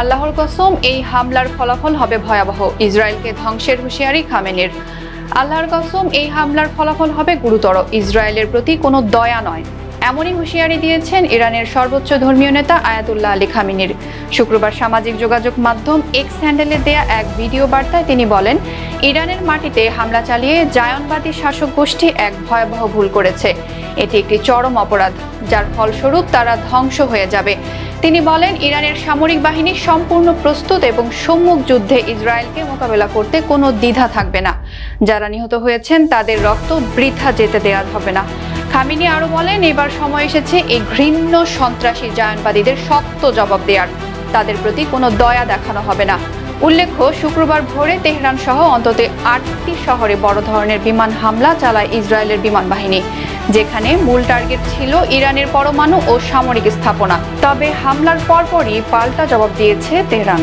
আল্লাহর কসম, এই হামলার ফলাফল হবে ভয়াবহ। ইসরায়েলকে ধ্বংসের হুঁশিয়ারি খামেনির। আল্লাহর কসম, এই হামলার ফলাফল হবে গুরুতর। ইসরায়েলের প্রতি কোনো দয়া নয়, এমনই হুঁশিয়ারি দিয়েছেন ইরানের সর্বোচ্চ ধর্মীয় নেতা আয়াতুল্লাহ আলী খামেনির। শুক্রবার সামাজিক যোগাযোগ মাধ্যম এক্স হ্যান্ডেলে দেয়া এক ভিডিও বার্তায় তিনি বলেন, ইরানের মাটিতে হামলা চালিয়ে জায়নবাদী শাসক গোষ্ঠী এক ভয়াবহ ভুল করেছে। এটি একটি চরম অপরাধ, যার ফলস্বরূপ তারা ধ্বংস হয়ে যাবে। তিনি বলেন, ইরানের সামরিক বাহিনী সম্পূর্ণ প্রস্তুত এবং সম্মুখ যুদ্ধে ইসরায়েলকে মোকাবেলা করতে কোনো দ্বিধা থাকবে না। যারা নিহত হয়েছেন তাদের রক্ত বৃথা যেতে দেওয়া হবে না। খামেনি আরো বলেন, এবার সময় এসেছে এই ঘৃণ্য সন্ত্রাসী জায়নবাদীদের শক্ত জবাব দেওয়ার। তাদের প্রতি কোনো দয়া দেখানো হবে না। উল্লেখ্য, শুক্রবার ভোরে তেহরান সহ অন্তত 8টি শহরে বড় ধরনের বিমান হামলা চালায় ইসরায়েলের বিমান বাহিনী, যেখানে মূল টার্গেট ছিল ইরানের পরমাণু ও সামরিক স্থাপনা। তবে হামলার পরপরই পাল্টা জবাব দিয়েছে তেহরান।